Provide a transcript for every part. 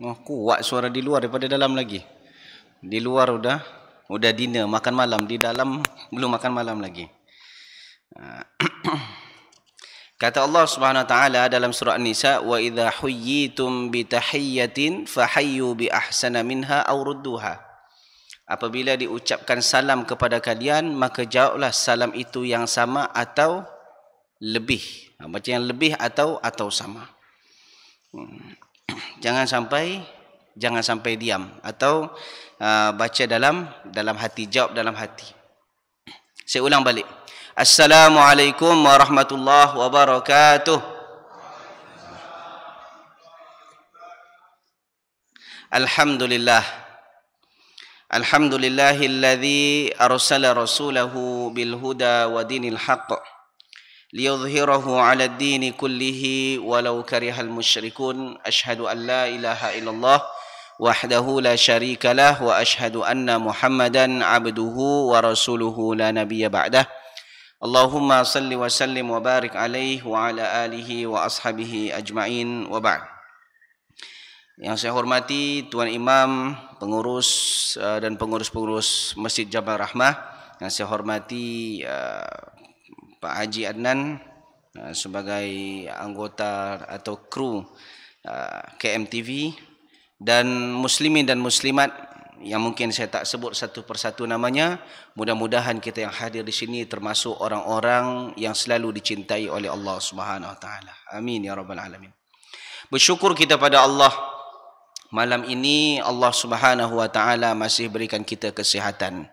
Oh, kuat suara di luar daripada dalam lagi. Di luar udah dinner, makan malam. Di dalam belum makan malam lagi. Kata Allah Subhanahu wa taala dalam surah An-Nisa, "Wa idza huyyitum bi tahiyyatin fahayyu bi ahsana minha aw rudduha." Apabila diucapkan salam kepada kalian, maka jawablah salam itu yang sama atau lebih. Baca yang lebih atau sama. Jangan sampai diam atau baca dalam hati, jawab dalam hati. Saya ulang balik. Assalamualaikum warahmatullahi wabarakatuh. Alhamdulillah. Alhamdulillahilladzi arsala rasulahu bil huda wa dinil haqq liyudhhirahu 'ala ad-dini kullihi walau karihal musyrikun. Asyhadu an la ilaha illallah wahdahu la syarika lah wa asyhadu anna Muhammadan 'abduhu wa rasuluhu la nabiyya ba'dah. Allahumma salli wa sallim wa barik alaihi wa ala alihi wa ashabihi ajma'in wa ba'd. Yang saya hormati Tuan Imam, pengurus dan pengurus-pengurus Masjid Jabal Rahmah. Yang saya hormati Pak Haji Adnan sebagai anggota atau kru KMTV, dan muslimin dan muslimat yang mungkin saya tak sebut satu persatu namanya. Mudah-mudahan kita yang hadir di sini termasuk orang-orang yang selalu dicintai oleh Allah Subhanahu wa taala. Amin ya rabbal alamin. Bersyukur kita pada Allah, malam ini Allah Subhanahu wa taala masih berikan kita kesihatan.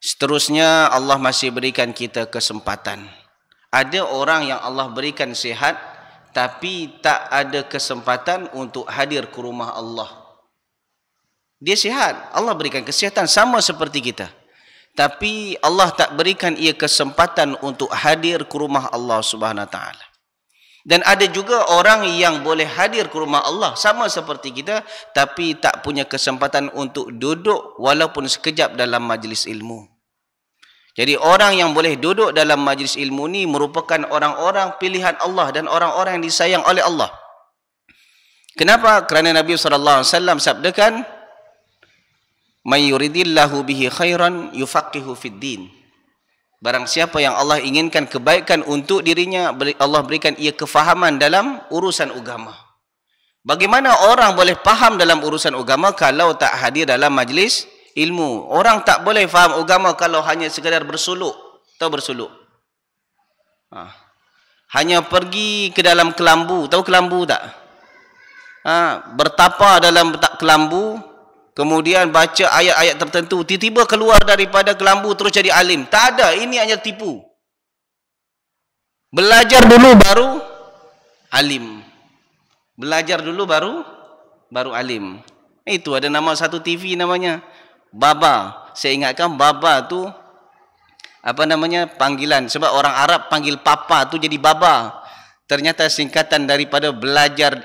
Seterusnya Allah masih berikan kita kesempatan. Ada orang yang Allah berikan sihat tapi tak ada kesempatan untuk hadir ke rumah Allah. Dia sihat, Allah berikan kesihatan sama seperti kita, tapi Allah tak berikan ia kesempatan untuk hadir ke rumah Allah Subhanahu wa taala. Dan ada juga orang yang boleh hadir ke rumah Allah sama seperti kita, tapi tak punya kesempatan untuk duduk walaupun sekejap dalam majlis ilmu. Jadi orang yang boleh duduk dalam majlis ilmu ni merupakan orang-orang pilihan Allah dan orang-orang yang disayang oleh Allah. Kenapa? Kerana Nabi SAW sabdakan, "May yuridillahu bihi khairan yufaqihu fid din." Barang siapa yang Allah inginkan kebaikan untuk dirinya, Allah berikan ia kefahaman dalam urusan agama. Bagaimana orang boleh faham dalam urusan agama kalau tak hadir dalam majlis ilmu? Orang tak boleh faham agama kalau hanya sekadar bersuluk. Tahu bersuluk? Hanya pergi ke dalam kelambu. Tahu kelambu tak? Bertapa dalam kelambu, kemudian baca ayat-ayat tertentu, tiba-tiba keluar daripada kelambu terus jadi alim. Tak ada, ini hanya tipu. Belajar dulu baru alim. Belajar dulu baru alim. Itu ada nama satu TV namanya Baba. Saya ingatkan Baba tu apa namanya, panggilan. Sebab orang Arab panggil papa tu jadi Baba. Ternyata singkatan daripada belajar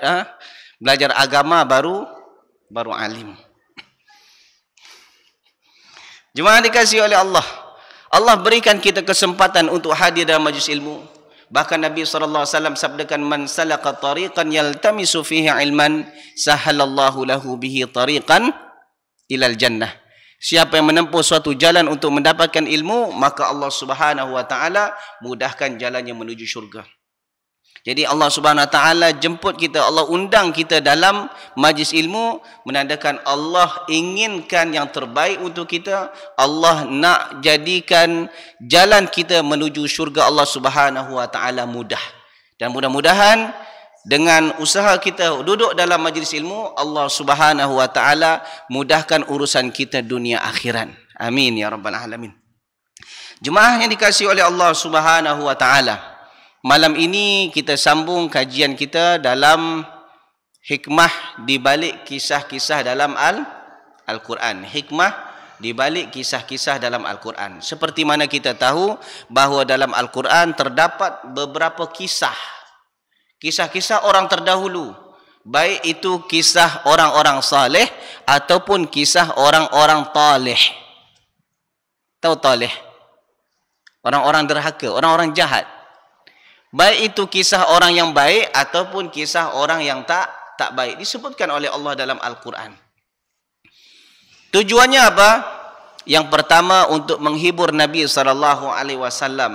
agama baru alim. Jemaah dikasihi oleh Allah, Allah berikan kita kesempatan untuk hadir dalam majlis ilmu. Bahkan Nabi SAW sabdakan, "Man salaka tariqan yaltamisu fihi ilman, sahalallahu lahu bihi tariqan ilal jannah." Siapa yang menempuh suatu jalan untuk mendapatkan ilmu, maka Allah Subhanahu wa taala mudahkan jalannya menuju syurga. Jadi Allah Subhanahu wa taala jemput kita, Allah undang kita dalam majlis ilmu, menandakan Allah inginkan yang terbaik untuk kita. Allah nak jadikan jalan kita menuju syurga Allah Subhanahu wa taala mudah. Dan mudah-mudahan dengan usaha kita duduk dalam majlis ilmu, Allah Subhanahu wa taala mudahkan urusan kita dunia akhirat. Amin ya rabbal alamin. Jemaah yang dikasihi oleh Allah Subhanahu wa taala, malam ini kita sambung kajian kita dalam hikmah di balik kisah-kisah dalam Al-Quran. Hikmah di balik kisah-kisah dalam Al-Quran. Seperti mana kita tahu bahawa dalam Al-Quran terdapat beberapa kisah orang terdahulu, baik itu kisah orang-orang saleh ataupun kisah orang-orang talih. Tahu talih? Orang-orang derhaka, orang-orang jahat. Baik itu kisah orang yang baik ataupun kisah orang yang tak tak baik disebutkan oleh Allah dalam Al-Quran. Tujuannya apa? Yang pertama untuk menghibur Nabi SAW.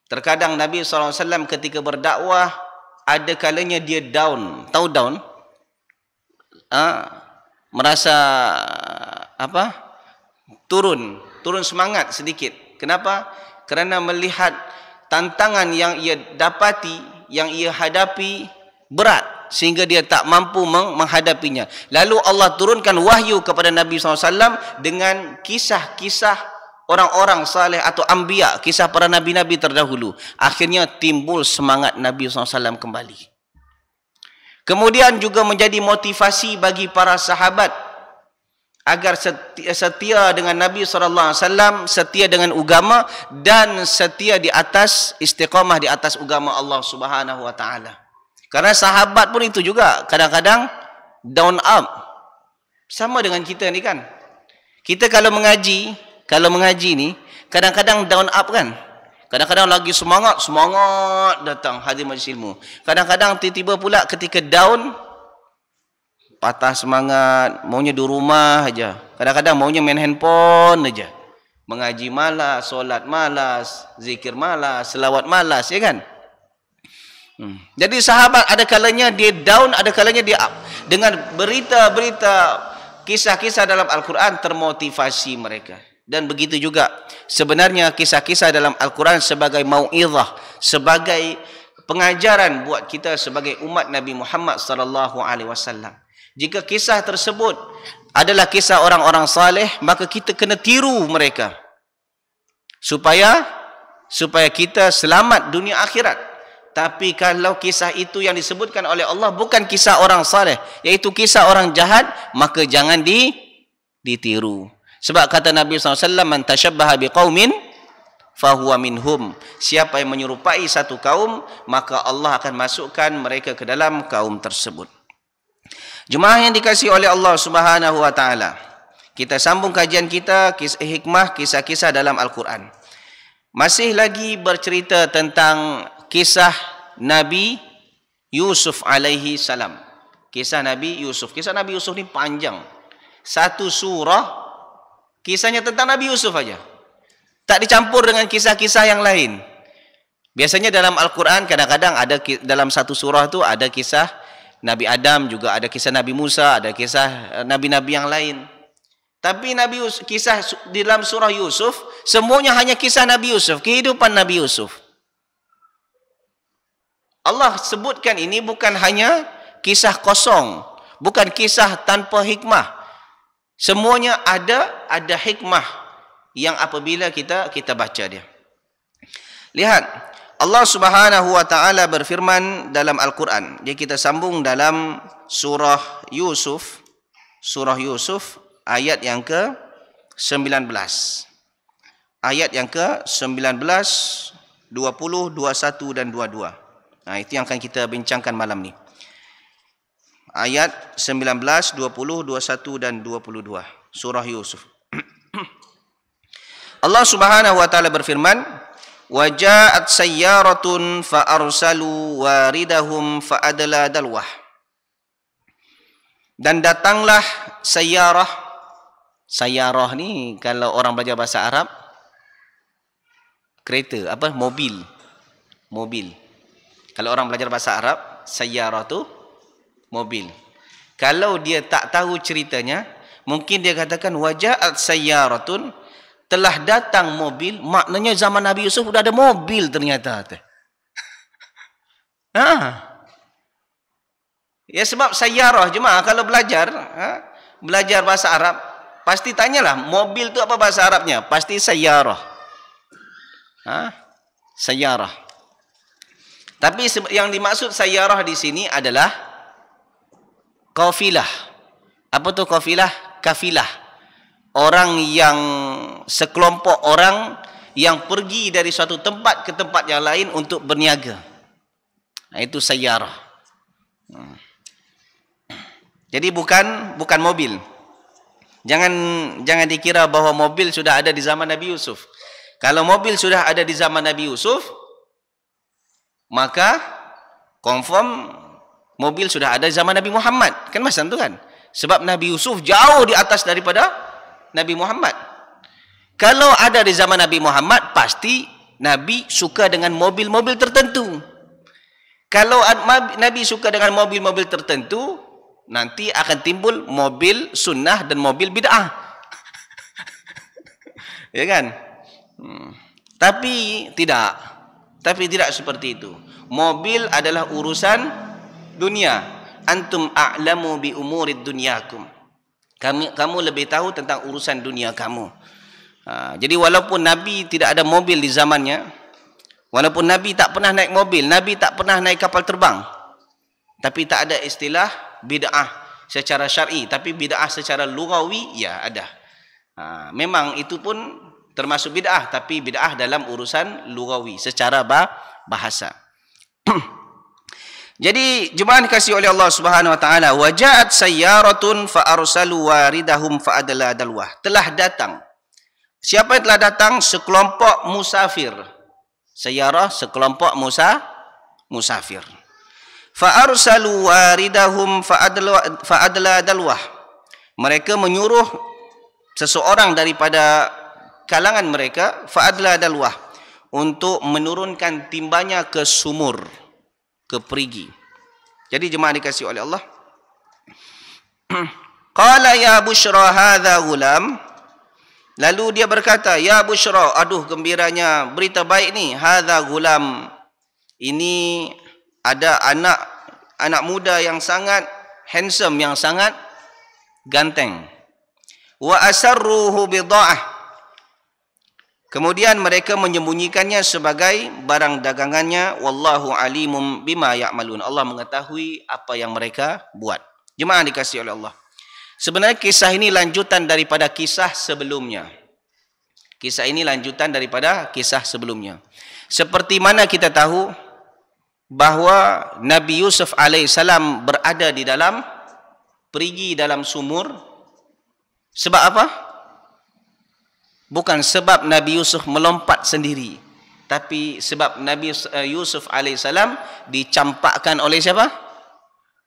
Terkadang Nabi SAW ketika berdakwah ada kalanya dia down. Tahu down? Merasa apa? Turun semangat sedikit. Kenapa? Kerana melihat tantangan yang ia dapati, yang ia hadapi berat sehingga dia tak mampu menghadapinya. Lalu Allah turunkan wahyu kepada Nabi SAW dengan kisah-kisah orang-orang saleh atau anbiya, kisah para nabi-nabi terdahulu. Akhirnya timbul semangat Nabi SAW kembali. Kemudian juga menjadi motivasi bagi para sahabat agar setia dengan Nabi SAW, setia dengan agama dan setia di atas istiqamah di atas agama Allah Subhanahu wa taala. Karena sahabat pun itu juga kadang-kadang down up. Sama dengan kita ni kan. Kita kalau mengaji ni kadang-kadang down up kan. Kadang-kadang lagi semangat datang hadir majlis ilmu. Kadang-kadang tiba-tiba pula ketika down, patah semangat, maunya di rumah aja. Kadang-kadang maunya main handphone aja. Mengaji malas, solat malas, zikir malas, selawat malas, ya kan? Jadi sahabat ada kalanya dia down, ada kalanya dia up. Dengan berita-berita, kisah-kisah dalam Al-Quran termotivasi mereka. Dan begitu juga sebenarnya kisah-kisah dalam Al-Quran sebagai mau'izah, sebagai pengajaran buat kita sebagai umat Nabi Muhammad SAW. Jika kisah tersebut adalah kisah orang-orang saleh, maka kita kena tiru mereka supaya kita selamat dunia akhirat. Tapi kalau kisah itu yang disebutkan oleh Allah bukan kisah orang saleh, iaitu kisah orang jahat, maka jangan ditiru. Sebab kata Nabi SAW, man tashabbaha biqaumin fahuwa minhum. Siapa yang menyerupai satu kaum, maka Allah akan masukkan mereka ke dalam kaum tersebut. Jemaah yang dikasihi oleh Allah Subhanahu wa taala, kita sambung kajian kita hikmah kisah-kisah dalam Al-Quran. Masih lagi bercerita tentang kisah Nabi Yusuf alaihi salam. Kisah Nabi Yusuf. Kisah Nabi Yusuf ni panjang. Satu surah kisahnya tentang Nabi Yusuf aja. Tak dicampur dengan kisah-kisah yang lain. Biasanya dalam Al-Quran kadang-kadang ada dalam satu surah tu ada kisah Nabi Adam, juga ada kisah Nabi Musa, ada kisah nabi-nabi yang lain. Tapi kisah di dalam surah Yusuf semuanya hanya kisah Nabi Yusuf, kehidupan Nabi Yusuf. Allah sebutkan ini bukan hanya kisah kosong, bukan kisah tanpa hikmah. Semuanya ada hikmah yang apabila kita baca dia. Lihat, Allah Subhanahu wa taala berfirman dalam Al-Quran. Jadi kita sambung dalam surah Yusuf ayat yang ke-19. Ayat yang ke-19, 20, 21 dan 22. Nah, itu yang akan kita bincangkan malam ni. Ayat 19, 20, 21 dan 22. Surah Yusuf. Allah Subhanahu wa taala berfirman, وَجَاءَتْ سَيَّارَةٌ فَأَرْسَلُوا وَارِدَهُمْ فَأَدْلَى دَلْوَهُ. Dan datanglah sayyarah. Sayyarah ni kalau orang belajar bahasa Arab, kereta, mobil. Kalau orang belajar bahasa Arab, sayyarah tu mobil. Kalau dia tak tahu ceritanya, mungkin dia katakan waja'at sayyaratun, telah datang mobil, maknanya zaman Nabi Yusuf sudah ada mobil ternyata. Ya sebab sayyarah jemaah kalau belajar bahasa Arab, pasti tanyalah mobil tu apa bahasa Arabnya? Pasti sayyarah. Sayyarah. Tapi yang dimaksud sayyarah di sini adalah qafilah. Apa tu qafilah? Kafilah. Orang yang sekelompok orang yang pergi dari suatu tempat ke tempat yang lain untuk berniaga. Itu sayyarah. Jadi bukan mobil. Jangan dikira bahawa mobil sudah ada di zaman Nabi Yusuf. Kalau mobil sudah ada di zaman Nabi Yusuf, maka confirm Mobil sudah ada zaman Nabi Muhammad. Kan macam tu kan? Sebab Nabi Yusuf jauh di atas daripada Nabi Muhammad. Kalau ada di zaman Nabi Muhammad, pasti Nabi suka dengan mobil-mobil tertentu. Kalau Nabi suka dengan mobil-mobil tertentu, nanti akan timbul mobil sunnah dan mobil bid'ah. Ya kan? Tapi tidak seperti itu. Mobil adalah urusan dunia. Antum a'lamu bi umurid dunyakum. Kamu lebih tahu tentang urusan dunia kamu. Jadi walaupun Nabi tidak ada mobil di zamannya, walaupun Nabi tak pernah naik mobil, Nabi tak pernah naik kapal terbang, tapi tak ada istilah bid'ah secara syar'i, tapi bid'ah secara lughawi ya ada. Memang itu pun termasuk bid'ah, tapi bid'ah dalam urusan lughawi secara bahasa. Jadi jemaah dikasihi oleh Allah Subhanahu wa taala, waja'at sayyaratun fa arsalu waridahum fa adla dalwah. Telah datang. Siapa yang telah datang? Sekelompok musafir. Sayyarah, sekelompok musafir. Fa arsalu waridahum fa adla dalwah. Mereka menyuruh seseorang daripada kalangan mereka, fa adla dalwah, untuk menurunkan timbanya ke sumur, ke perigi. Jadi jemaah dikasihi oleh Allah. Qala ya Bushra hadza gulam. Lalu dia berkata, ya Bushra, aduh gembiranya, berita baik ni, hadza gulam. Ini ada anak muda yang sangat handsome, yang sangat ganteng. Wa asarruhu bida'ah. Kemudian mereka menyembunyikannya sebagai barang dagangannya. Wallahu alimum bima ya'malun. Allah mengetahui apa yang mereka buat. Jemaah dikasihi oleh Allah. Sebenarnya kisah ini lanjutan daripada kisah sebelumnya. Kisah ini lanjutan daripada kisah sebelumnya. Seperti mana kita tahu bahawa Nabi Yusuf alaihissalam berada di dalam perigi, dalam sumur. Sebab apa? Bukan sebab Nabi Yusuf melompat sendiri, tapi sebab Nabi Yusuf alaihissalam dicampakkan oleh siapa?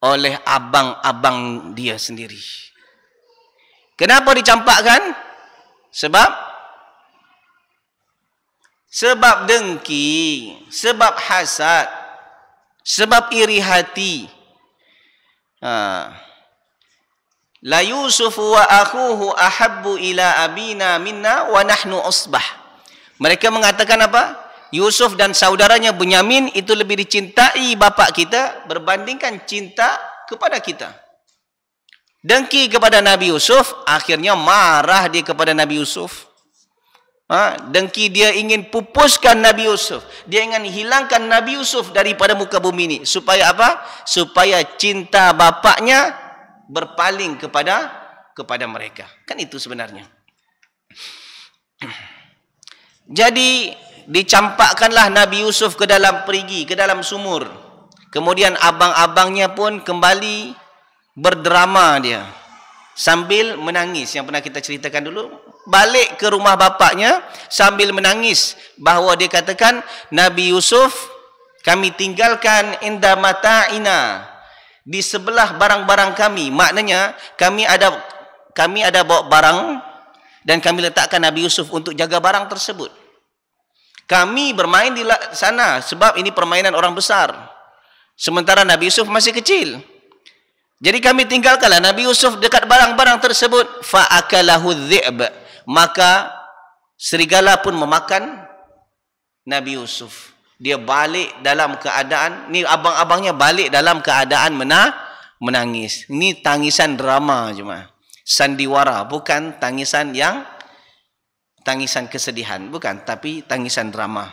Oleh abang-abang dia sendiri. Kenapa dicampakkan? Sebab dengki, sebab hasad, sebab iri hati. La Yusuf wa akhuhu ahabbu ila abina minna wa nahnu usbah. Mereka mengatakan apa? Yusuf dan saudaranya Bunyamin itu lebih dicintai bapak kita berbandingkan cinta kepada kita. Dengki kepada Nabi Yusuf, akhirnya marah dia kepada Nabi Yusuf. Dengki, dia ingin pupuskan Nabi Yusuf. Dia ingin hilangkan Nabi Yusuf daripada muka bumi ini. Supaya apa? Supaya cinta bapaknya berpaling kepada mereka. Kan itu sebenarnya. Jadi dicampakkanlah Nabi Yusuf ke dalam perigi, ke dalam sumur. Kemudian abang-abangnya pun kembali berdrama dia sambil menangis, yang pernah kita ceritakan dulu. Balik ke rumah bapaknya sambil menangis, bahawa dia katakan, Nabi Yusuf kami tinggalkan inda mata'ina, di sebelah barang-barang kami. Maknanya kami ada bawa barang dan kami letakkan Nabi Yusuf untuk jaga barang tersebut. Kami bermain di sana sebab ini permainan orang besar, sementara Nabi Yusuf masih kecil. Jadi kami tinggalkanlah Nabi Yusuf dekat barang-barang tersebut. Fa'akalahu dhi'b. Maka serigala pun memakan Nabi Yusuf. Dia balik dalam keadaan, ni abang-abangnya balik dalam keadaan menangis. Ini tangisan drama cuma. Sandiwara, bukan tangisan kesedihan, bukan, tapi tangisan drama.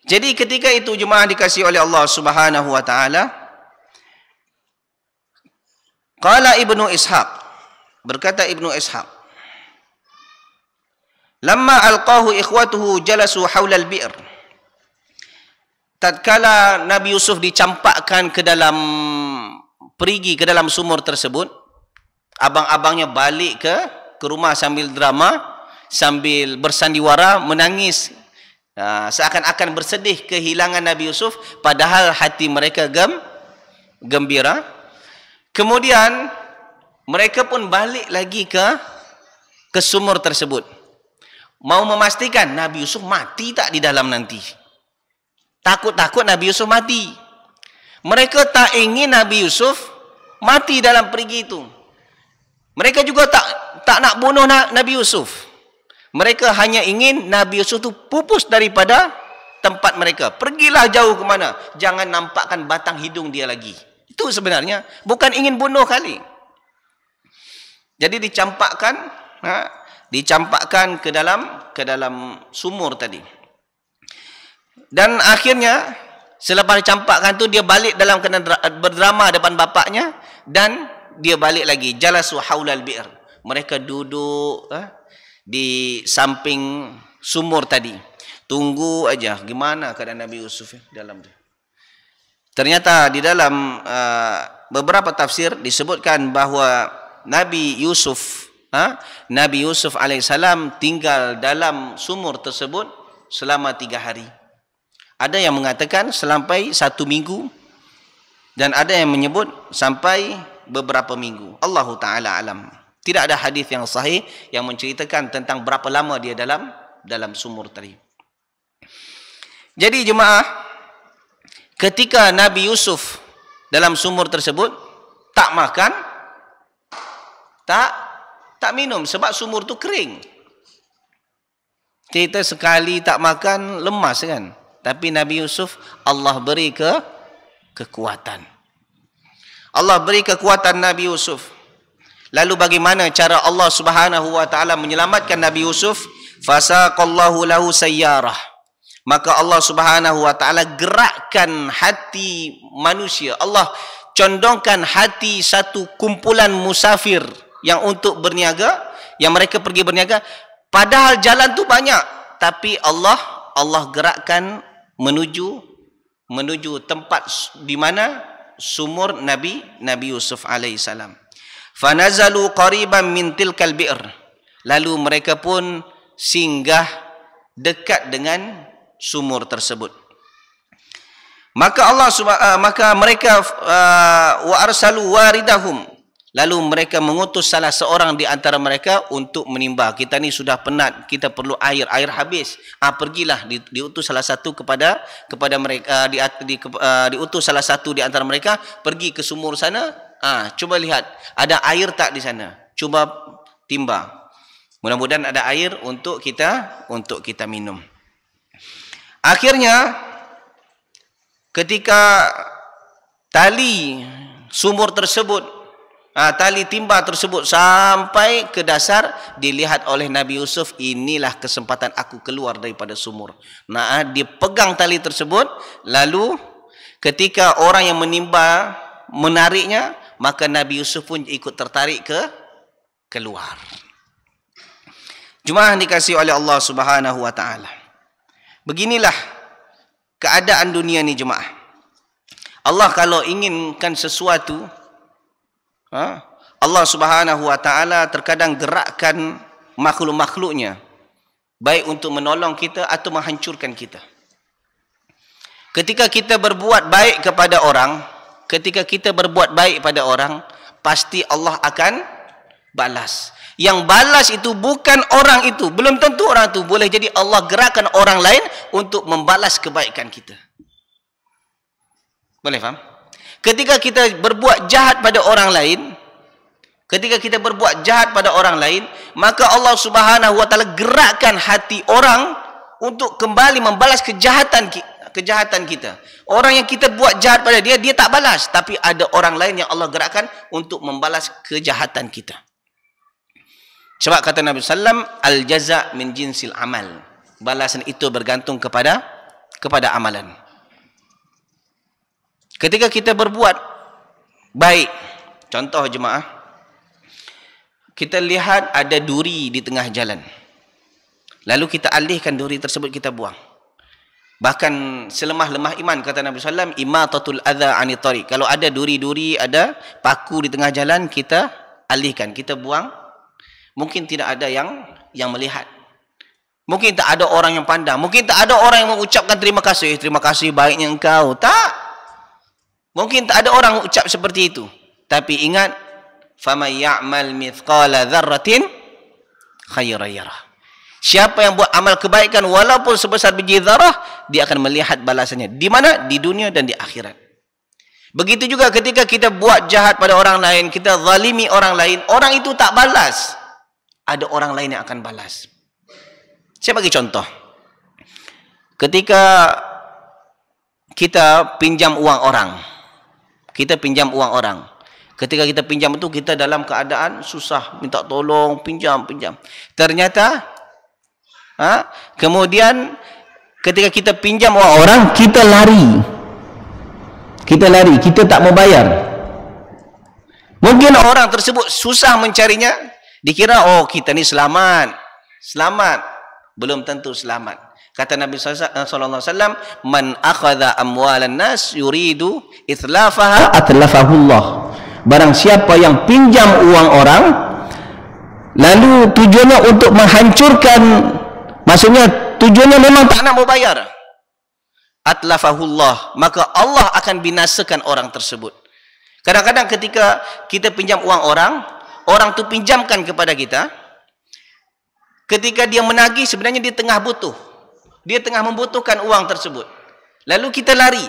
Jadi ketika itu jemaah dikasihi oleh Allah Subhanahu wa taala, qala Ibnu Ishaq, berkata Ibnu Ishaq, lamma alqahu ikhwatuhu jalasu haula al-bi'r. Tatkala Nabi Yusuf dicampakkan ke dalam perigi, ke dalam sumur tersebut, abang-abangnya balik ke rumah sambil drama, sambil bersandiwara, menangis Seakan-akan bersedih kehilangan Nabi Yusuf, padahal hati mereka gembira. Kemudian mereka pun balik lagi ke sumur tersebut, mau memastikan Nabi Yusuf mati tak di dalam nanti. Takut-takut Nabi Yusuf mati. Mereka tak ingin Nabi Yusuf mati dalam perigi itu. Mereka juga tak nak bunuh Nabi Yusuf. Mereka hanya ingin Nabi Yusuf itu pupus daripada tempat mereka. Pergilah jauh ke mana. Jangan nampakkan batang hidung dia lagi. Itu sebenarnya. Bukan ingin bunuh kali. Jadi dicampakkan ke dalam sumur tadi. Dan akhirnya selepas dicampakkan tu, dia balik dalam keadaan berdrama depan bapaknya, dan dia balik lagi. Jalasu haulal bi'r. Mereka duduk di samping sumur tadi. Tunggu aja gimana keadaan Nabi Yusuf dalam tu. Ternyata di dalam beberapa tafsir disebutkan bahawa Nabi Yusuf alaihissalam tinggal dalam sumur tersebut selama 3 hari. Ada yang mengatakan sampai 1 minggu, dan ada yang menyebut sampai beberapa minggu. Allahu Ta'ala alam. Tidak ada hadis yang sahih yang menceritakan tentang berapa lama dia dalam sumur tadi. Jadi jemaah, ketika Nabi Yusuf dalam sumur tersebut, tak makan, tak minum, sebab sumur tu kering. Kita sekali tak makan lemas kan. Tapi Nabi Yusuf, Allah beri kekuatan. Allah beri kekuatan Nabi Yusuf. Lalu bagaimana cara Allah Subhanahu wa taala menyelamatkan Nabi Yusuf? Fasaqallahu lahu sayyarah. Maka Allah Subhanahu wa taala gerakkan hati manusia. Allah condongkan hati satu kumpulan musafir yang untuk berniaga, yang mereka pergi berniaga, padahal jalan tu banyak, tapi Allah gerakkan menuju tempat di mana sumur Nabi Yusuf alaihissalam. Fanazalu qariban min tilkal bi'r. Lalu mereka pun singgah dekat dengan sumur tersebut. Maka mereka wa arsalu waridahum. Lalu mereka mengutus salah seorang di antara mereka untuk menimba. Kita ni sudah penat, kita perlu air habis. Pergilah, diutus salah satu kepada mereka, diutus salah satu di antara mereka pergi ke sumur sana. Cuba lihat ada air tak di sana. Cuba timba. Mudah-mudahan ada air untuk kita minum. Akhirnya ketika tali sumur tersebut, tali timba tersebut sampai ke dasar, dilihat oleh Nabi Yusuf, inilah kesempatan aku keluar daripada sumur. Dia pegang tali tersebut, lalu ketika orang yang menimba menariknya, maka Nabi Yusuf pun ikut tertarik keluar. Jemaah dikasihi oleh Allah Subhanahu wa taala. Beginilah keadaan dunia ni jemaah. Allah kalau inginkan sesuatu, Allah Subhanahu wa taala terkadang gerakkan makhluk-makhluknya, baik untuk menolong kita atau menghancurkan kita. Ketika kita berbuat baik kepada orang, pasti Allah akan balas. Yang balas itu bukan orang itu, belum tentu orang itu, boleh jadi Allah gerakkan orang lain untuk membalas kebaikan kita. Boleh faham? Ketika kita berbuat jahat pada orang lain, maka Allah Subhanahu wa taala gerakkan hati orang untuk kembali membalas kejahatan kita. Orang yang kita buat jahat pada dia tak balas, tapi ada orang lain yang Allah gerakkan untuk membalas kejahatan kita. Sebab kata Nabi sallam, al jaza min jinsil amal. Balasan itu bergantung kepada amalan. Ketika kita berbuat baik, contoh jemaah, kita lihat ada duri di tengah jalan, lalu kita alihkan duri tersebut, kita buang. Bahkan selemah-lemah iman, kata Nabi sallam, imatatul adza anit tariq. Kalau ada duri-duri, ada paku di tengah jalan, kita alihkan, kita buang. Mungkin tidak ada yang melihat, Mungkin tak ada orang yang pandang. Mungkin tak ada orang yang mengucapkan terima kasih baiknya engkau. Tak. Mungkin tak ada orang ucap seperti itu. Tapi ingat, faman ya'mal mithqala dzarratin khairan yarah. Siapa yang buat amal kebaikan walaupun sebesar biji zarah, dia akan melihat balasannya. Di mana? Di dunia dan di akhirat. Begitu juga ketika kita buat jahat pada orang lain, kita zalimi orang lain, orang itu tak balas. Ada orang lain yang akan balas. Saya bagi contoh. Ketika kita pinjam uang orang. Ketika kita pinjam itu, kita dalam keadaan susah, minta tolong, pinjam. Ternyata, kemudian ketika kita pinjam uang orang, kita lari, kita tak mau bayar. Mungkin orang tersebut susah mencarinya, dikira, oh kita ni selamat. Belum tentu selamat. Kata Nabi SAW, man akhadha amwalan nas yuridu itlafaha atlafahullah. Barang siapa yang pinjam uang orang, lalu tujuannya untuk menghancurkan, maksudnya tujuannya memang tak nak mau bayar, atlafahullah, maka Allah akan binasakan orang tersebut. Kadang-kadang ketika kita pinjam uang orang, orang tu pinjamkan kepada kita, ketika dia menagih, sebenarnya dia tengah butuh. Dia tengah membutuhkan uang tersebut. Lalu kita lari.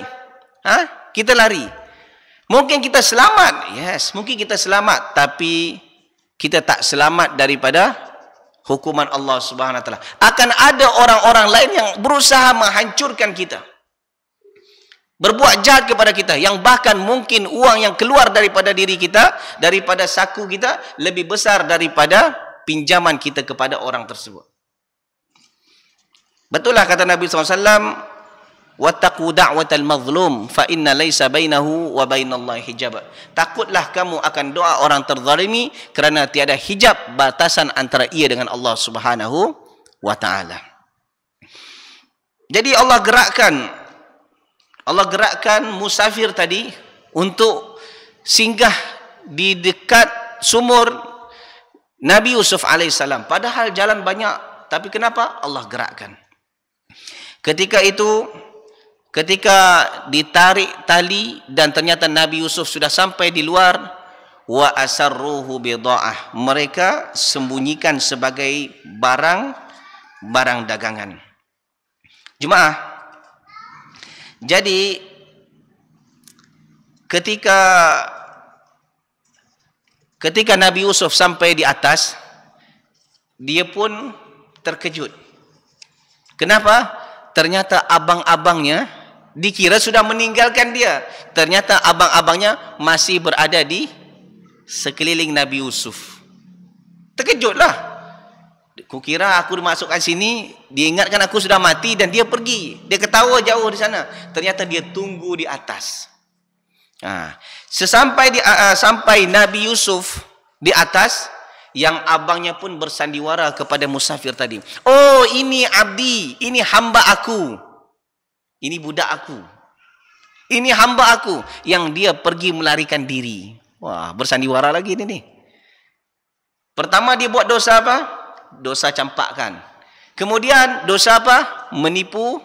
Kita lari. Mungkin kita selamat. Yes, mungkin kita selamat. Tapi kita tak selamat daripada hukuman Allah Subhanahu Wa Taala. Akan ada orang-orang lain yang berusaha menghancurkan kita. Berbuat jahat kepada kita. Yang bahkan mungkin uang yang keluar daripada diri kita, daripada saku kita, lebih besar daripada pinjaman kita kepada orang tersebut. Betullah kata Nabi SAW, wattaqu da'watal mazlum fa inna laysa bainahu wa bainallahi hijab. Takutlah kamu akan doa orang terzalimi, kerana tiada hijab batasan antara ia dengan Allah Subhanahu wa taala. Jadi Allah gerakkan musafir tadi untuk singgah di dekat sumur Nabi Yusuf alaihissalam. Padahal jalan banyak, tapi kenapa? Allah gerakkan. Ketika itu, ketika ditarik tali dan ternyata Nabi Yusuf sudah sampai di luar, wa asarruhu bida'ah, mereka sembunyikan sebagai barang dagangan. Jemaah, jadi ketika Nabi Yusuf sampai di atas, dia pun terkejut. Kenapa? Ternyata abang-abangnya, dikira sudah meninggalkan dia. Ternyata abang-abangnya masih berada di sekeliling Nabi Yusuf. Terkejutlah. Kukira aku dimasukkan sini, dia ingatkan aku sudah mati dan dia pergi. Dia ketawa jauh di sana. Ternyata dia tunggu di atas. Sampai Nabi Yusuf di atas, yang abangnya pun bersandiwara kepada musafir tadi. Oh, ini abdi, ini hamba aku, ini budak aku, ini hamba aku, yang dia pergi melarikan diri. Wah, bersandiwara lagi ini nih. Pertama dia buat dosa apa? Dosa campakkan. Kemudian dosa apa? Menipu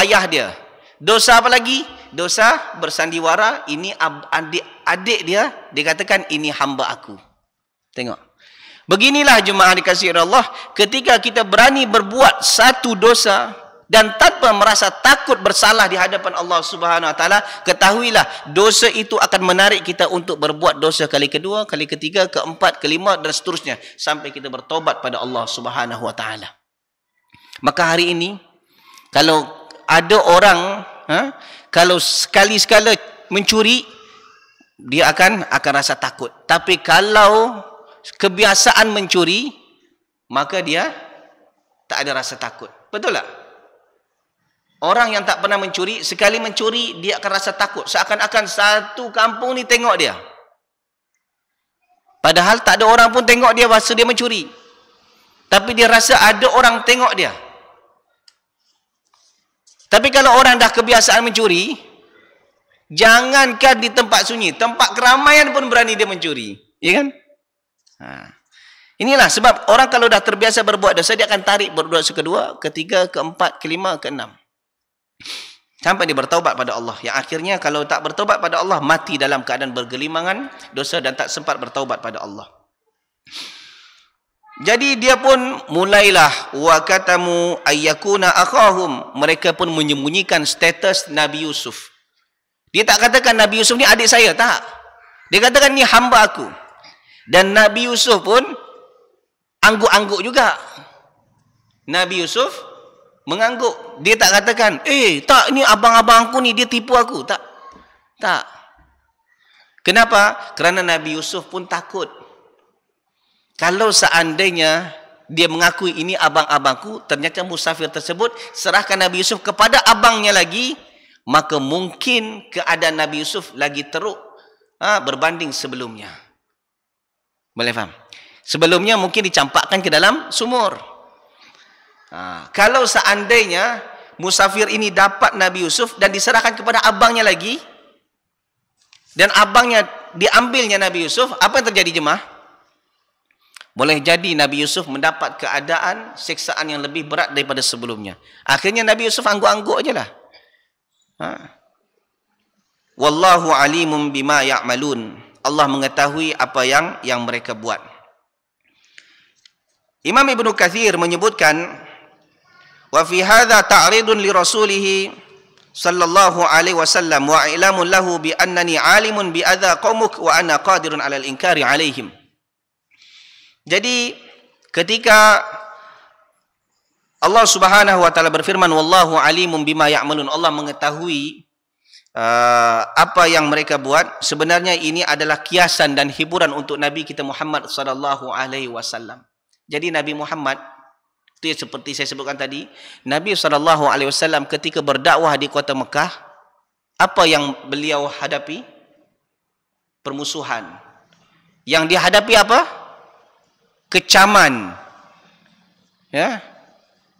ayah dia. Dosa apa lagi? Dosa bersandiwara. Ini adik dia, dikatakan ini hamba aku. Tengok. Beginilah jemaah dikasihi Allah, ketika kita berani berbuat satu dosa dan tanpa merasa takut bersalah di hadapan Allah Subhanahu Wa Taala, ketahuilah dosa itu akan menarik kita untuk berbuat dosa kali kedua, kali ketiga, keempat, kelima dan seterusnya sampai kita bertobat pada Allah Subhanahu Wa Taala. Maka hari ini kalau ada orang kalau sekali-sekala mencuri, dia akan rasa takut. Tapi kalau kebiasaan mencuri, maka dia tak ada rasa takut. Betul tak? Orang yang tak pernah mencuri, sekali mencuri, dia akan rasa takut. Seakan-akan satu kampung ni tengok dia. Padahal tak ada orang pun tengok dia masa dia mencuri. Tapi dia rasa ada orang tengok dia. Tapi kalau orang dah kebiasaan mencuri, jangankan di tempat sunyi, tempat keramaian pun berani dia mencuri. Ya kan? Inilah sebab orang kalau dah terbiasa berbuat dosa, dia akan tarik berbuat dosa kedua, ketiga, keempat, kelima, keenam. Sampai dia bertaubat pada Allah. Yang akhirnya kalau tak bertaubat pada Allah, mati dalam keadaan bergelimangan dosa dan tak sempat bertaubat pada Allah. Jadi dia pun mulailah wa katamu ayyakuna akhahum. Mereka pun menyembunyikan status Nabi Yusuf. Dia tak katakan Nabi Yusuf ni adik saya, tak. Dia katakan ni hamba aku. Dan Nabi Yusuf pun angguk-angguk juga. Nabi Yusuf mengangguk. Dia tak katakan, tak, ni abang-abang aku ni, dia tipu aku. Tak. Tak. Kenapa? Kerana Nabi Yusuf pun takut. Kalau seandainya dia mengakui ini abang-abangku, ternyata musafir tersebut serahkan Nabi Yusuf kepada abangnya lagi, maka mungkin keadaan Nabi Yusuf lagi teruk berbanding sebelumnya. Boleh faham? Sebelumnya mungkin dicampakkan ke dalam sumur. Kalau seandainya musafir ini dapat Nabi Yusuf dan diserahkan kepada abangnya lagi, dan abangnya diambilnya Nabi Yusuf, apa yang terjadi jemaah? Boleh jadi Nabi Yusuf mendapat keadaan siksaan yang lebih berat daripada sebelumnya. Akhirnya Nabi Yusuf angguk-angguk aje lah. Wallahu alimun bima ya'malun. Allah mengetahui apa yang mereka buat. Imam Ibnu Katsir menyebutkan, wa fi hadza ta'ridun li rasulih sallallahu alaihi wasallam wa ilamun lahu bi annani alimun bi adza qaumuk wa ana qadirun 'ala al-inkari 'alaihim. Jadi ketika Allah Subhanahu wa taala berfirman wallahu alimun bima ya'malun, Allah mengetahui apa yang mereka buat, sebenarnya ini adalah kiasan dan hiburan untuk Nabi kita Muhammad sallallahu alaihi wasallam. Jadi Nabi Muhammad itu seperti saya sebutkan tadi, Nabi sallallahu alaihi wasallam ketika berdakwah di kota Mekah, apa yang beliau hadapi? Permusuhan. Yang dihadapi apa? Kecaman. Ya.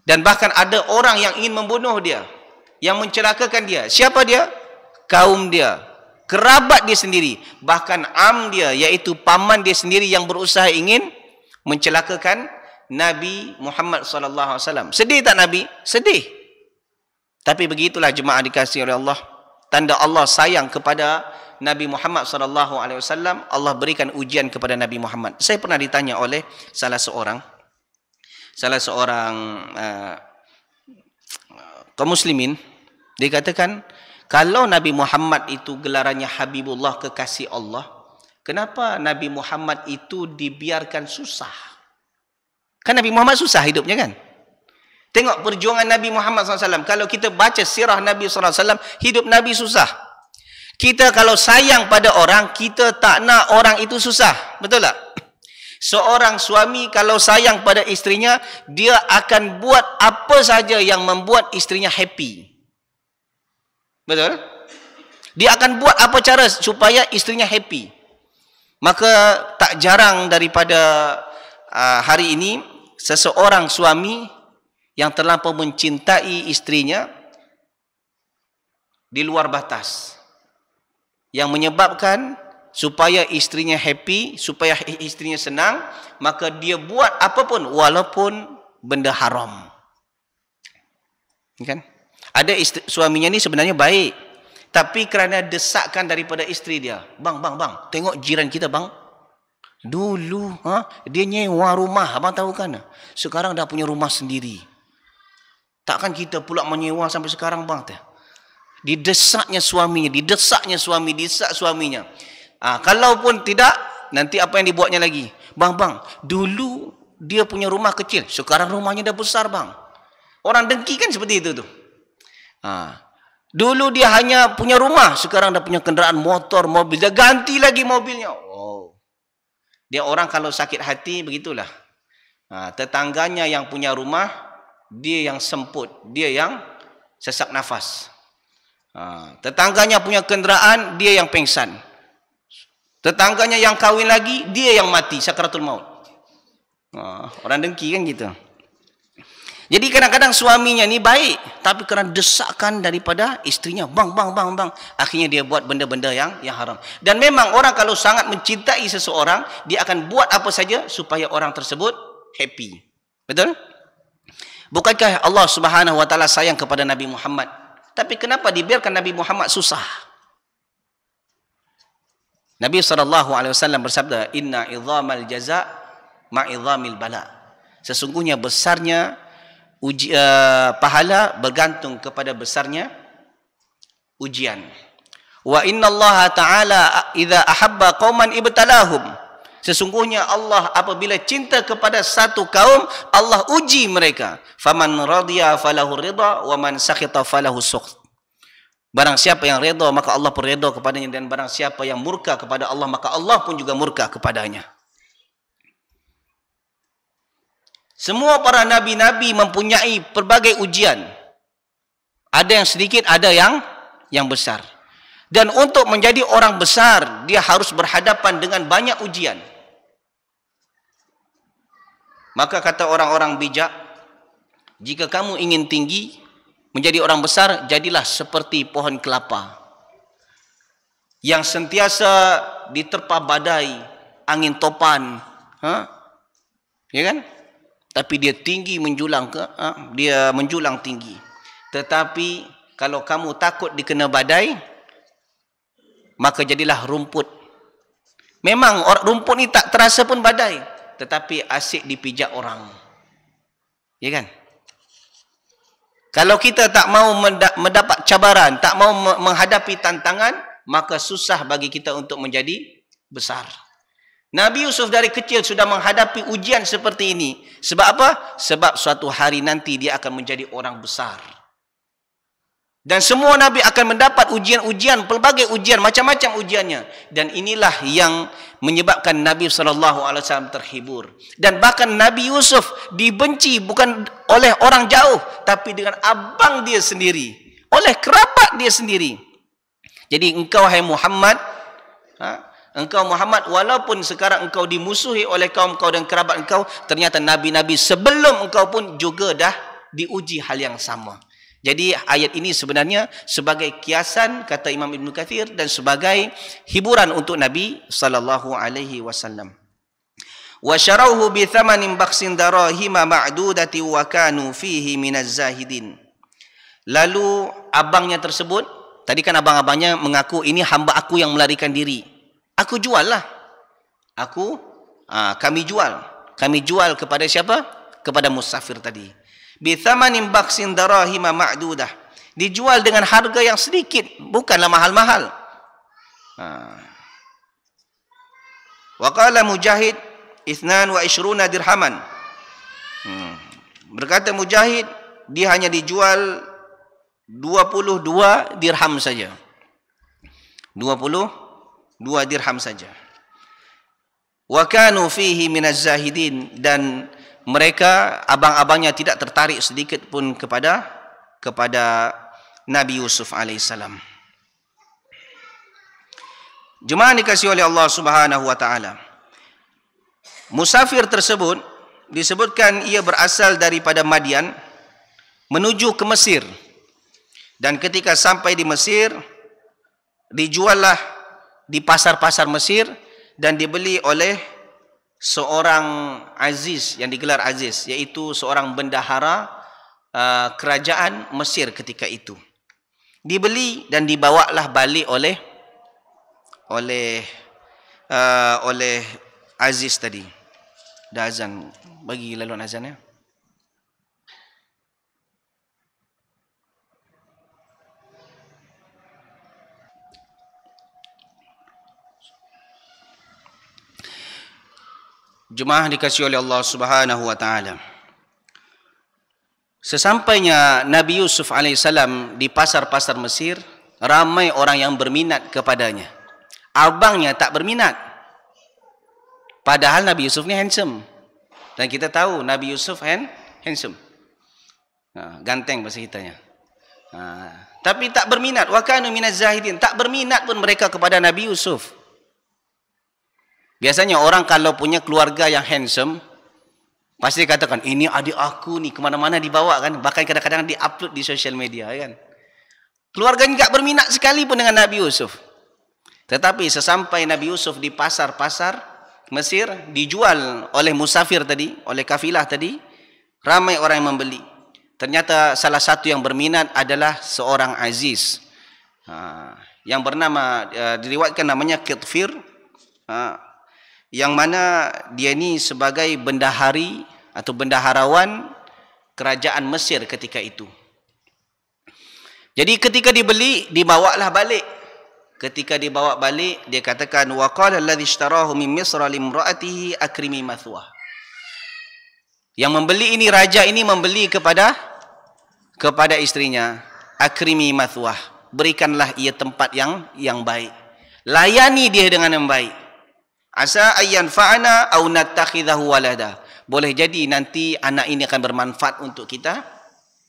Dan bahkan ada orang yang ingin membunuh dia, yang mencelakakan dia. Siapa dia? Kaum dia, kerabat dia sendiri, bahkan am dia, iaitu paman dia sendiri yang berusaha ingin mencelakakan Nabi Muhammad sallallahu alaihi wasallam. Sedih tak Nabi? Sedih. Tapi begitulah jemaah dikasihi oleh Allah. Tanda Allah sayang kepada Nabi Muhammad sallallahu alaihi wasallam, Allah berikan ujian kepada Nabi Muhammad. Saya pernah ditanya oleh salah seorang kaum muslimin, dia katakan, kalau Nabi Muhammad itu gelarannya Habibullah, kekasih Allah, kenapa Nabi Muhammad itu dibiarkan susah? Kan Nabi Muhammad susah hidupnya kan? Tengok perjuangan Nabi Muhammad SAW. Kalau kita baca sirah Nabi SAW, hidup Nabi susah. Kita kalau sayang pada orang, kita tak nak orang itu susah. Betul tak? Seorang suami kalau sayang pada istrinya, dia akan buat apa saja yang membuat istrinya happy. Betul? Dia akan buat apa cara supaya istrinya happy. Maka tak jarang daripada hari ini, seseorang suami yang terlampau mencintai istrinya di luar batas, yang menyebabkan supaya istrinya happy, supaya istrinya senang, maka dia buat apapun walaupun benda haram. Kan? Ada suaminya ni sebenarnya baik, tapi kerana desakan daripada isteri dia, bang, tengok jiran kita bang, dulu dia nyewa rumah, abang tahu kan, sekarang dah punya rumah sendiri. Takkan kita pula menyewa sampai sekarang bang? Didesaknya suaminya, didesak suaminya. Kalaupun tidak, nanti apa yang dibuatnya lagi? Bang, dulu dia punya rumah kecil, sekarang rumahnya dah besar bang. Orang dengki kan seperti itu tuh. Dulu dia hanya punya rumah, sekarang dah punya kenderaan motor, mobil, dia ganti lagi mobilnya. Oh, dia orang kalau sakit hati begitulah. Tetangganya yang punya rumah, dia yang semput, dia yang sesak nafas. Tetangganya punya kenderaan, dia yang pengsan. Tetangganya yang kahwin lagi, dia yang mati sakaratul maut. Orang dengki kan gitu. Jadi kadang-kadang suaminya ni baik, tapi kerana desakan daripada istrinya, bang, akhirnya dia buat benda-benda yang haram. Dan memang orang kalau sangat mencintai seseorang, dia akan buat apa saja supaya orang tersebut happy. Betul? Bukankah Allah Subhanahu wa taala sayang kepada Nabi Muhammad? Tapi kenapa dibiarkan Nabi Muhammad susah? Nabi SAW bersabda, "Inna idhamal jaza ma'idhamil bala." Sesungguhnya besarnya pahala bergantung kepada besarnya ujian. Wa inna Allah Ta'ala idza ahabba qauman ibtalahum. Sesungguhnya Allah apabila cinta kepada satu kaum, Allah uji mereka. Faman radiya falahu ridha wa man sakhita falahu sukht. Barang siapa yang redha maka Allah pun redha kepadanya, dan barang siapa yang murka kepada Allah maka Allah pun juga murka kepadanya. Semua para nabi-nabi mempunyai pelbagai ujian. Ada yang sedikit, ada yang besar. Dan untuk menjadi orang besar, dia harus berhadapan dengan banyak ujian. Maka kata orang-orang bijak, jika kamu ingin tinggi, menjadi orang besar, jadilah seperti pohon kelapa yang sentiasa diterpa badai, angin topan, ya kan? Tapi dia tinggi menjulang dia menjulang tinggi. Tetapi kalau kamu takut dikena badai, maka jadilah rumput. Memang rumput ni tak terasa pun badai, tetapi asyik dipijak orang. Ya kan? Kalau kita tak mau mendapat cabaran, tak mau menghadapi tantangan, maka susah bagi kita untuk menjadi besar. Nabi Yusuf dari kecil sudah menghadapi ujian seperti ini. Sebab apa? Sebab suatu hari nanti dia akan menjadi orang besar. Dan semua Nabi akan mendapat ujian-ujian, pelbagai ujian, macam-macam ujiannya. Dan inilah yang menyebabkan Nabi SAW terhibur. Dan bahkan Nabi Yusuf dibenci bukan oleh orang jauh, tapi dengan abang dia sendiri, oleh kerabat dia sendiri. Jadi engkau hai Muhammad, engkau Muhammad, walaupun sekarang engkau dimusuhi oleh kaum kau dan kerabat engkau, ternyata Nabi-Nabi sebelum engkau pun juga dah diuji hal yang sama. Jadi ayat ini sebenarnya sebagai kiasan, kata Imam Ibn Kathir, dan sebagai hiburan untuk Nabi SAW. Wa syarauhu bi thamanin baksin darahima ma'dudati wa kanu fihi minaz zahidin. Lalu abangnya tersebut, tadi kan abang-abangnya mengaku ini hamba aku yang melarikan diri. Aku jual lah. Kami jual. Kami jual kepada siapa? Kepada musafir tadi. Bi thamanin baksin darahima ma'dudah. Dijual dengan harga yang sedikit, bukanlah mahal-mahal. Wa qala Mujahid 22 dirhaman. Berkata Mujahid, dia hanya dijual 22 dirham saja. 22 dirham saja. Wa kanu fihi minaz zahidin, dan mereka abang-abangnya tidak tertarik sedikit pun kepada Nabi Yusuf alaihissalam. Jemaah dikasihi oleh Allah Subhanahu wa taala. Musafir tersebut disebutkan ia berasal daripada Madian menuju ke Mesir. Dan ketika sampai di Mesir, dijuallah di pasar-pasar Mesir dan dibeli oleh seorang aziz yang digelar aziz, iaitu seorang bendahara kerajaan Mesir ketika itu. Dibeli dan dibawalah balik oleh aziz tadi. Dah azan, bagi laluan azan ya. Jemaah dikasihi oleh Allah Subhanahu wa taala. Sesampainya Nabi Yusuf alaihissalam di pasar-pasar Mesir, ramai orang yang berminat kepadanya. Abangnya tak berminat. Padahal Nabi Yusuf ni handsome. Dan kita tahu Nabi Yusuf handsome. Ganteng bahasa kitanya. Tapi tak berminat. Wa kanu minaz zahidin. Tak berminat pun mereka kepada Nabi Yusuf. Biasanya orang kalau punya keluarga yang handsome, Pasti katakan, ini adik aku ni, kemana-mana dibawa kan. Bahkan kadang-kadang di-upload di sosial media kan. Keluarganya tak berminat sekali pun dengan Nabi Yusuf. Tetapi sesampai Nabi Yusuf di pasar-pasar Mesir, dijual oleh musafir tadi, oleh kafilah tadi, ramai orang yang membeli. Ternyata salah satu yang berminat adalah seorang aziz. Yang bernama, diriwayatkan namanya Qitfir. Yang mana dia ni sebagai bendahari atau bendaharawan kerajaan Mesir ketika itu. Jadi ketika dibeli, dibawalah balik. Ketika dibawa balik, dia katakan wa qala alladhi ishtarahu min misra limra'atihi akrimi mathwah. Yang membeli ini, raja ini membeli kepada istrinya, akrimi mathwah, berikanlah ia tempat yang baik. Layani dia dengan yang baik. Asa ayyan fa'ana aw nattakhidahu walada. Boleh jadi nanti anak ini akan bermanfaat untuk kita,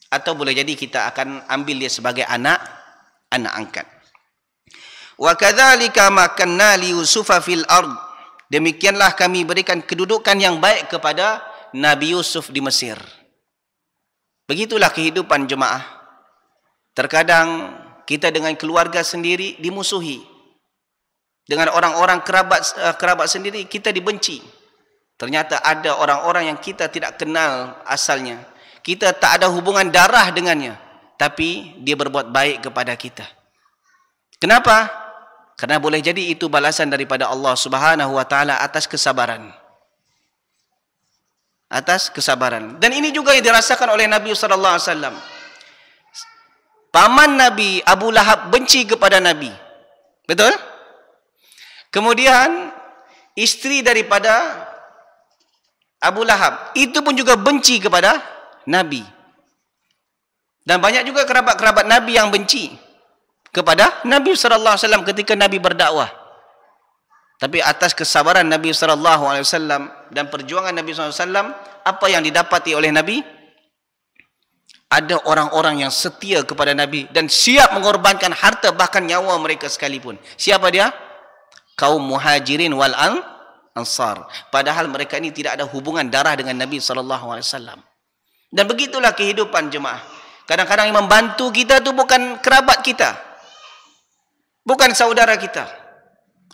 atau boleh jadi kita akan ambil dia sebagai anak angkat. Wa kadzalika makanna li Yusufa fil ard. Demikianlah kami berikan kedudukan yang baik kepada Nabi Yusuf di Mesir. Begitulah kehidupan jemaah. Terkadang kita dengan keluarga sendiri dimusuhi. Dengan orang-orang kerabat sendiri kita dibenci. Ternyata ada orang-orang yang kita tidak kenal asalnya. Kita tak ada hubungan darah dengannya, tapi dia berbuat baik kepada kita. Kenapa? Karena boleh jadi itu balasan daripada Allah Subhanahu wa taala atas kesabaran. Atas kesabaran. Dan ini juga yang dirasakan oleh Nabi sallallahu alaihi wasallam. Paman Nabi Abu Lahab benci kepada Nabi. Betul? Kemudian isteri daripada Abu Lahab itu pun juga benci kepada Nabi. Dan banyak juga kerabat-kerabat Nabi yang benci kepada Nabi sallallahu alaihi wasallam ketika Nabi berdakwah. Tapi atas kesabaran Nabi sallallahu alaihi wasallam dan perjuangan Nabi sallallahu alaihi wasallam, apa yang didapati oleh Nabi? Ada orang-orang yang setia kepada Nabi dan siap mengorbankan harta bahkan nyawa mereka sekalipun. Siapa dia? Kaum Muhajirin wal Ansar. Padahal mereka ini tidak ada hubungan darah dengan Nabi sallallahu alaihi wasallam. Dan begitulah kehidupan jemaah. Kadang-kadang yang membantu kita itu bukan kerabat kita, bukan saudara kita.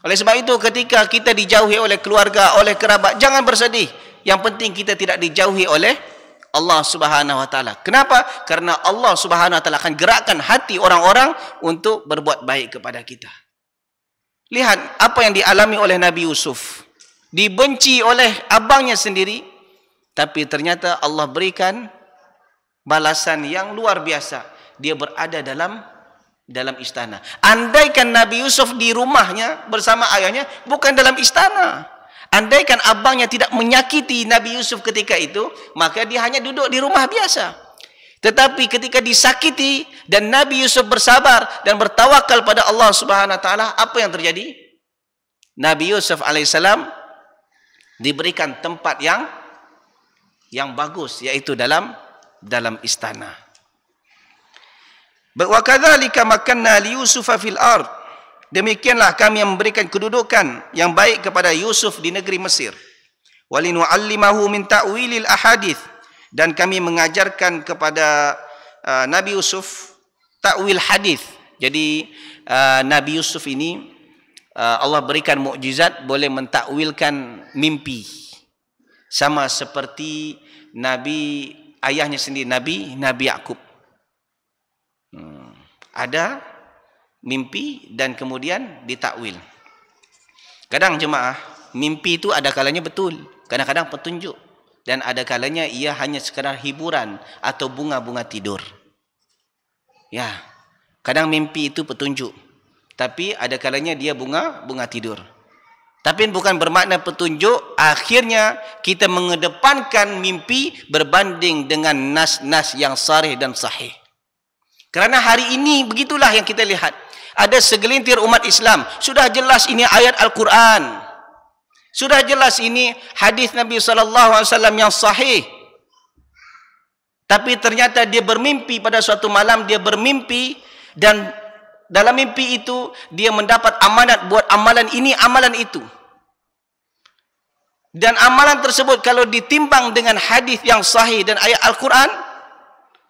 Oleh sebab itu ketika kita dijauhi oleh keluarga, oleh kerabat, jangan bersedih. Yang penting kita tidak dijauhi oleh Allah Subhanahu wa taala. Kenapa? Karena Allah Subhanahu wa taala akan gerakkan hati orang-orang untuk berbuat baik kepada kita. Lihat apa yang dialami oleh Nabi Yusuf. Dibenci oleh abangnya sendiri, tapi ternyata Allah berikan balasan yang luar biasa. Dia berada dalam istana. Andaikan Nabi Yusuf di rumahnya bersama ayahnya, bukan dalam istana. Andaikan abangnya tidak menyakiti Nabi Yusuf ketika itu, maka dia hanya duduk di rumah biasa. Tetapi ketika disakiti dan Nabi Yusuf bersabar dan bertawakal pada Allah Subhanahu wa taala, apa yang terjadi? Nabi Yusuf alaihissalam diberikan tempat yang bagus, yaitu dalam istana. Wa kadzalika makanna li Yusufa fil ard. Demikianlah kami yang memberikan kedudukan yang baik kepada Yusuf di negeri Mesir. Walinu'allimahu min ta'wilil ahadits, dan kami mengajarkan kepada Nabi Yusuf ta'wil hadis. Jadi Nabi Yusuf ini Allah berikan mukjizat boleh mentakwilkan mimpi. Sama seperti Nabi ayahnya sendiri, Nabi Yakub. Ada mimpi dan kemudian ditakwil. Kadang jemaah, mimpi itu ada kalanya betul, kadang-kadang petunjuk, dan ada kalanya ia hanya sekadar hiburan atau bunga-bunga tidur. Ya, kadang mimpi itu petunjuk, tapi ada kalanya dia bunga tidur. Tapi bukan bermakna petunjuk akhirnya kita mengedepankan mimpi berbanding dengan nas-nas yang sharih dan sahih. Kerana hari ini begitulah yang kita lihat. Ada segelintir umat Islam, sudah jelas ini ayat Al-Quran, sudah jelas ini hadis Nabi SAW yang sahih, tapi ternyata dia bermimpi pada suatu malam, dia bermimpi dan dalam mimpi itu dia mendapat amanat buat amalan ini, amalan itu. Dan amalan tersebut kalau ditimbang dengan hadis yang sahih dan ayat Al-Quran,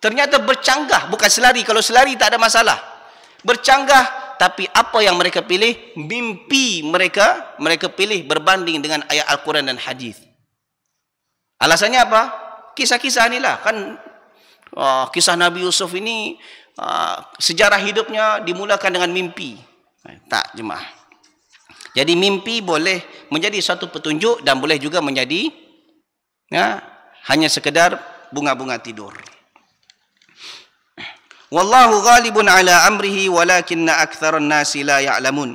ternyata bercanggah. Bukan selari. Kalau selari tak ada masalah. Bercanggah, tapi apa yang mereka pilih? Mimpi mereka pilih berbanding dengan ayat Al-Quran dan hadis. Alasannya apa? Kisah-kisah inilah. Kan kisah Nabi Yusuf ini, sejarah hidupnya dimulakan dengan mimpi. Tak, jemaah. Jadi mimpi boleh menjadi satu petunjuk dan boleh juga menjadi hanya sekedar bunga-bunga tidur. Wallahu ghalibun ala amrihi walakinna aktsaran nasi la ya'lamun.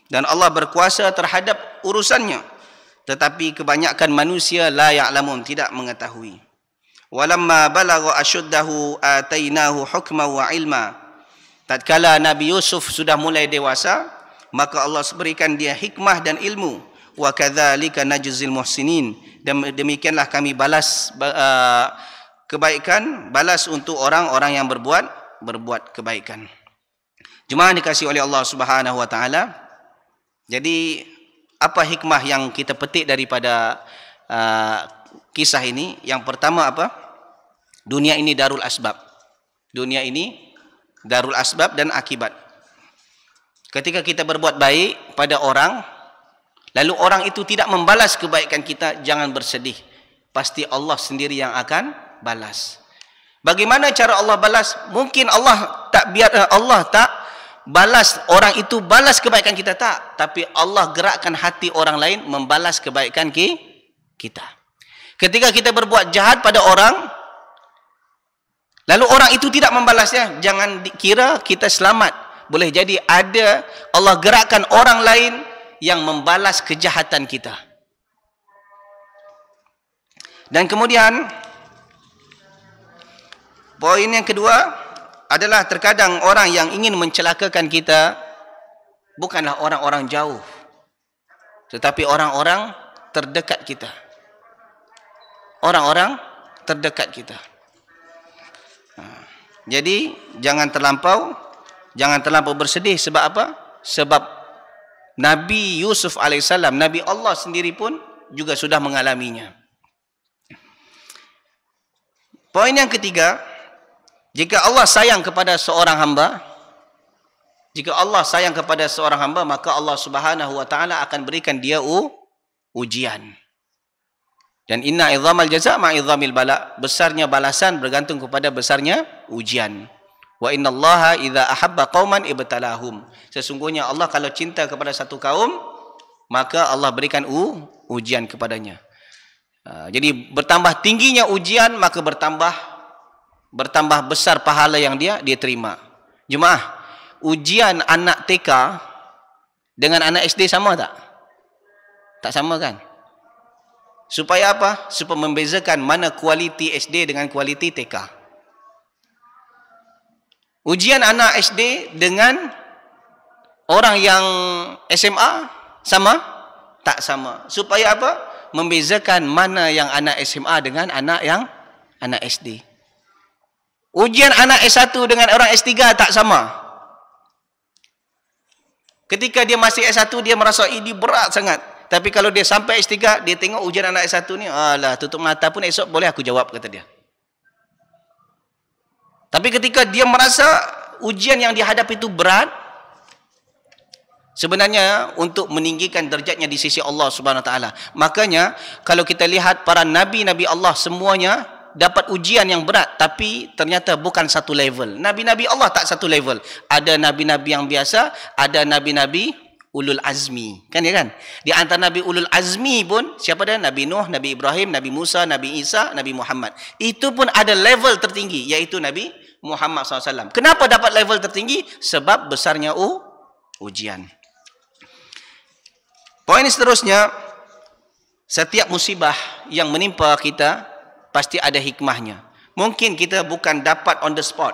Dan Allah berkuasa terhadap urusannya, tetapi kebanyakan manusia la ya'lamun, tidak mengetahui. Walamma balagha ashuddahu atainahu hukman wa ilma. Tatkala Nabi Yusuf sudah mulai dewasa, maka Allah berikan dia hikmah dan ilmu. Wa kadzalika najzil muhsinin. Dan demikianlah kami balas kebaikan, balas untuk orang-orang yang berbuat kebaikan. Jemaah dikasihi oleh Allah Subhanahu wa taala. Jadi apa hikmah yang kita petik daripada kisah ini? Yang pertama apa? Dunia ini darul asbab. Dunia ini darul asbab dan akibat. Ketika kita berbuat baik pada orang, lalu orang itu tidak membalas kebaikan kita, jangan bersedih. Pasti Allah sendiri yang akan balas. Bagaimana cara Allah balas? Mungkin Allah tak balas orang itu balas kebaikan kita, tak. Tapi Allah gerakkan hati orang lain membalas kebaikan kita. Ketika kita berbuat jahat pada orang, lalu orang itu tidak membalasnya, jangan dikira kita selamat. Boleh jadi ada Allah gerakkan orang lain yang membalas kejahatan kita. Dan kemudian poin yang kedua adalah terkadang orang yang ingin mencelakakan kita bukanlah orang-orang jauh, tetapi orang-orang terdekat kita. Orang-orang terdekat kita. Jadi jangan terlampau bersedih. Sebab apa? Sebab Nabi Yusuf alaihissalam, Nabi Allah sendiri pun juga sudah mengalaminya. Poin yang ketiga, jika Allah sayang kepada seorang hamba, maka Allah Subhanahu wa taala akan berikan dia ujian. Dan inna idzamal jaza' ma idzamil bala. Besarnya balasan bergantung kepada besarnya ujian. Wa innallaha idza ahabba qauman ibtalahum. Sesungguhnya Allah kalau cinta kepada satu kaum, maka Allah berikan ujian kepadanya. Jadi bertambah tingginya ujian, maka bertambah besar pahala yang dia terima. Jemaah, ujian anak TK dengan anak SD sama tak? Tak sama kan? Supaya apa? Supaya membezakan mana kualiti SD dengan kualiti TK. Ujian anak SD dengan orang yang SMA sama? Tak sama. Supaya apa? Membezakan mana yang anak SMA dengan anak SD. Ujian anak S1 dengan orang S3 tak sama. Ketika dia masih S1 dia merasa ini berat sangat. Tapi kalau dia sampai S3, dia tengok ujian anak S1 ni, alah tutup mata pun esok boleh aku jawab, kata dia. Tapi ketika dia merasa ujian yang dihadapi itu berat, sebenarnya untuk meninggikan derajatnya di sisi Allah Subhanahu wa taala. Makanya kalau kita lihat para nabi-nabi Allah semuanya dapat ujian yang berat, tapi ternyata bukan satu level. Nabi-nabi Allah tak satu level. Ada nabi-nabi yang biasa, ada nabi-nabi ulul azmi. Kan ya kan? Di antara nabi ulul azmi pun siapa dia? Nabi Nuh, Nabi Ibrahim, Nabi Musa, Nabi Isa, Nabi Muhammad. Itu pun ada level tertinggi, yaitu Nabi Muhammad SAW. Kenapa dapat level tertinggi? Sebab besarnya ujian. Poin seterusnya, setiap musibah yang menimpa kita pasti ada hikmahnya. Mungkin kita bukan dapat on the spot,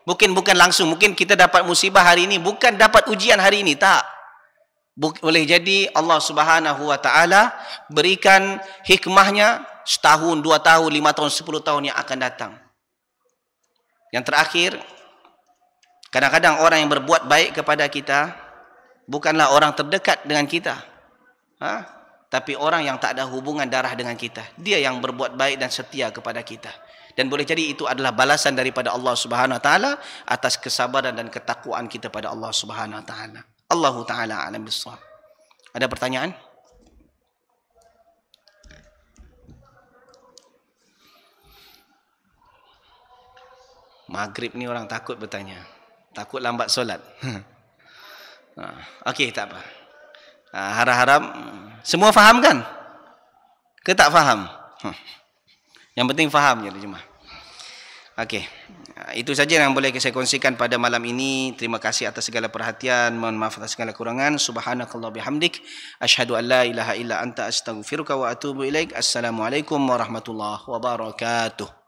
bukan langsung. Mungkin kita dapat musibah hari ini, bukan dapat ujian hari ini, tak. Boleh jadi Allah Subhanahu wa taala berikan hikmahnya setahun, 2 tahun, 5 tahun, 10 tahun yang akan datang. Yang terakhir, kadang-kadang orang yang berbuat baik kepada kita bukanlah orang terdekat dengan kita. Tapi orang yang tak ada hubungan darah dengan kita, dia yang berbuat baik dan setia kepada kita. Dan boleh jadi itu adalah balasan daripada Allah Subhanahu Wa Taala atas kesabaran dan ketakwaan kita pada Allah Subhanahu Wa Taala. Allahu Taala a'lam bissawab. Ada pertanyaan? Maghrib ni orang takut bertanya. Takut lambat solat. Okey, tak apa. Harap-harap semua faham kan? Ke tak faham? Yang penting faham je jemaah. Okey. Itu saja yang boleh saya kongsikan pada malam ini. Terima kasih atas segala perhatian. Mohon maaf atas segala kurangan. Subhanakallah bihamdik. Asyhadu an la ilaha illa anta astaghfiruka wa atubu ilaik. Assalamualaikum warahmatullahi wabarakatuh.